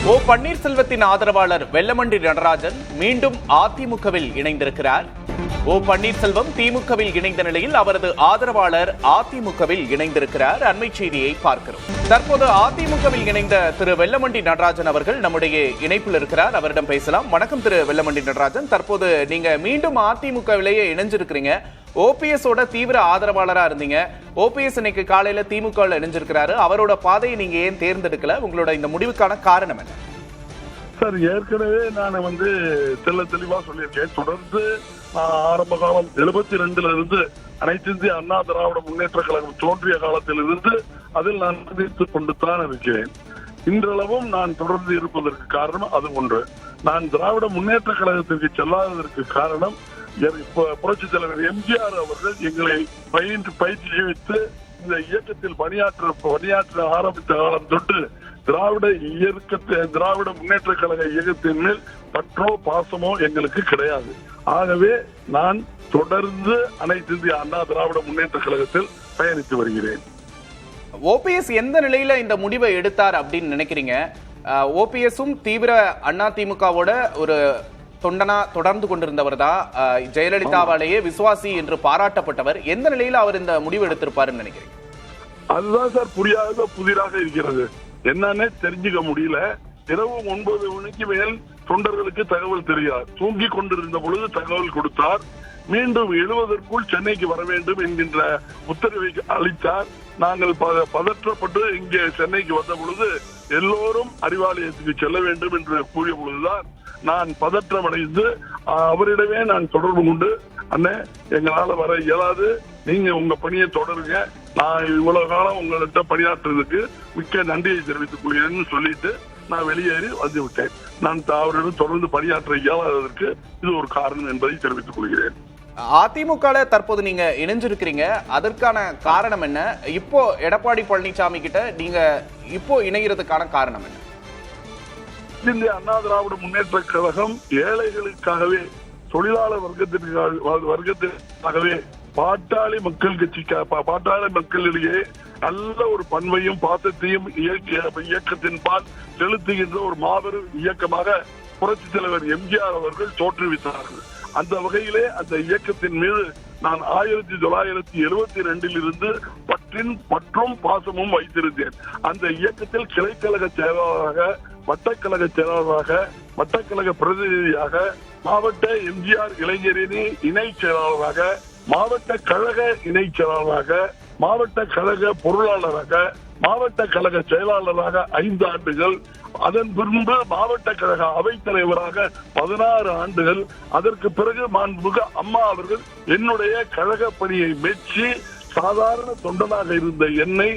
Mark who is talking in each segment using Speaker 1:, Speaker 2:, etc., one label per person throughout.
Speaker 1: ஓ பன்னீர்செல்வத்தின் ஆதரவாளர் வெல்லமண்டி நடராஜன் மீண்டும் அதிமுகவில் இணைந்திருக்கிறார். ஓ பன்னீர்செல்வம் திமுகவில் இணைந்த நிலையில் அவரது ஆதரவாளர் அதிமுகவில் இணைந்திருக்கிறார். அண்மை செய்தியை பார்க்கிறோம். தற்போது அதிமுகவில் இணைந்த திரு வெல்லமண்டி நடராஜன் அவர்கள் நம்முடைய இணைப்பில் இருக்கிறார். அவரிடம் பேசலாம். வணக்கம் திரு வெல்லமண்டி நடராஜன். தற்போது நீங்க மீண்டும் அதிமுகவிலேயே இணைஞ்சிருக்கிறீங்க. ஓபிஎஸோட தீவிர ஆதரவாளரா இருந்தீங்க. ஓபிஎஸ் இன்னைக்கு காலையில திமுகவில் இணைஞ்சிருக்கிறாரு. அவரோட பாதையை நீங்க ஏன் தேர்ந்தெடுக்கல? உங்களோட இந்த முடிவுக்கான காரணம் என்ன?
Speaker 2: சார், ஏற்கனவே நான் தெளிவா சொல்லியிருக்கேன். தொடர்ந்து ஆரம்ப காலம் 72 இருந்து அனைத்து இந்திய அண்ணா திராவிட முன்னேற்ற கழகம் தோன்றிய காலத்தில் இருந்து அதில் நான் சந்தித்துக் கொண்டு தான் இருக்கிறேன். இன்றளவும் நான் தொடர்ந்து இருப்பதற்கு காரணம் அது ஒன்று. நான் திராவிட முன்னேற்ற கழகத்திற்கு செல்லாததற்கு காரணம் புரட்சித் தலைவர் எம்ஜிஆர் அவர்கள் எங்களை பயிற்சி வைத்து இந்த இயக்கத்தில் பணியாற்ற ஆரம்பித்த காலம் தொட்டு திராவிட முன்னேற்ற கழக இயக்கத்தின் மேல் பற்றோ பாசமோ எங்களுக்கு கிடையாது. ஆகவே நான் தொடர்ந்து அனைத்து இந்திய அண்ணா திராவிட முன்னேற்ற கழகத்தில் பயணித்து வருகிறேன்.
Speaker 1: ஓபிஎஸ் எந்த நிலையில இந்த முடிவை எடுத்தார் அப்படின்னு நினைக்கிறீங்க? ஓபிஎஸும் தீவிர அண்ணா திமுகவோட ஒரு தொண்டனா தொடர்ந்து கொண்டிருந்தவர் தான். ஜெயலலிதாவாலேயே விசுவாசி என்று பாராட்டப்பட்டவர். எந்த நிலையில அவர் இந்த முடிவு எடுத்திருப்பாருன்னு நினைக்கிறீங்க?
Speaker 2: அதுதான் சார் புதிராக இருக்கிறது. என்னன்னே தெரிஞ்சுக்க முடியல. இரவு 9 மணிக்கு மேல் தொண்டர்களுக்கு தகவல் தெரியாது. தூங்கி கொண்டிருந்த பொழுது தகவல் கொடுத்தார். மீண்டும் எழுவதற்குள் சென்னைக்கு வர வேண்டும் என்கின்ற உத்தரவை அளித்தார். நாங்கள் பதற்றப்பட்டு இங்கே சென்னைக்கு வந்த பொழுது எல்லோரும் அறிவாலயத்துக்கு செல்ல வேண்டும் என்று கூறிய பொழுதுதான் நான் பதற்றமடைந்து அவரிடமே நான் தொடர்பு கொண்டு, அண்ணே, எங்களால வர இயலாது, நீங்க உங்க பணியை தொடருங்க, நான் இவ்வளவு காலம் உங்கள்கிட்ட பணியாற்றுறதுக்கு மிக்க நன்றியை தெரிவித்துக் கொள்கிறேன்னு சொல்லிட்டு நான் வெளியேறி வந்து விட்டேன். நான் அவரிடம் தொடர்ந்து பணியாற்ற இயலாததற்கு இது ஒரு காரணம் என்பதை தெரிவித்துக் கொள்கிறேன்.
Speaker 1: அதிமுக தற்போது நீங்க இணைஞ்சிருக்கிறீங்க. அதற்கான காரணம் என்ன? இப்போ எடப்பாடி பழனிசாமி கிட்ட நீங்க இப்போ இணைகிறதுக்கான காரணம் என்ன?
Speaker 2: இந்திய அண்ணா திராவிட முன்னேற்ற கழகம் ஏழைகளுக்காகவே, தொழிலாளர் வர்க்கத்திற்காகவே, பாட்டாளி மக்களிடையே நல்ல ஒரு பண்பையும் பாசத்தையும் இயக்கத்தின் பால் செலுத்துகின்ற ஒரு மாபெரும் இயக்கமாக புரட்சித் தலைவர் எம்ஜிஆர் அவர்கள் தோற்றுவித்தார்கள். அந்த வகையிலே அந்த இயக்கத்தின் மீது நான் 1972 இருந்து பற்றும் பாசமும் வைத்திருந்தேன். அந்த இயக்கத்தில் கிளைக்கழக செயலாளராக, வட்டக்கழக செயலாளராக, வட்டக்கழக பிரதிநிதியாக, மாவட்ட எம்ஜிஆர் இளைஞரணி இணை செயலாளராக, மாவட்ட கழக இணை செயலாளராக, மாவட்ட கழக பொருளாளராக, மாவட்ட கழக செயலாளராக 5 ஆண்டுகள், அதன் பின்பு மாவட்ட கழக அவைத்தலைவராக 16 ஆண்டுகள், அதற்கு பிறகு மாண்புமிகு அம்மா அவர்கள் என்னுடைய கழக பணியை மெச்சி சாதாரண தொண்டனாக இருந்த என்னை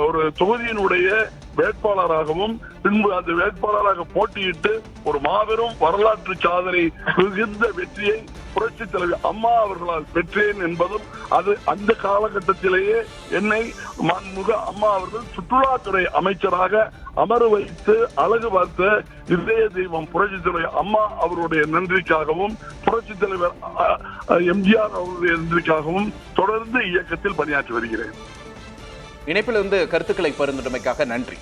Speaker 2: ஒரு தொகுதியினுடைய வேட்பாளராகவும் பின்பு அந்த வேட்பாளராக போட்டியிட்டு ஒரு மாபெரும் வரலாற்று சாதனை மிகுந்த வெற்றியை புரட்சி தலைவர் அம்மா அவர்களால் பெற்றேன் என்பதும் அது அந்த காலகட்டத்திலேயே என்னை மாண்புமிகு அம்மா அவர்கள் சுற்றுலாத்துறை அமைச்சராக அமர வைத்து அழகு பார்த்த இதய தெய்வம் புரட்சி தலைவர் அம்மா அவருடைய நன்றிக்காகவும் புரட்சி தலைவர் எம்ஜிஆர் அவருடைய நன்றிக்காகவும் தொடர்ந்து இயக்கத்தில் பணியாற்றி வருகிறேன்.
Speaker 1: இணைப்பிலிருந்து கருத்துக்களை பகிர்ந்தமைக்காக நன்றி.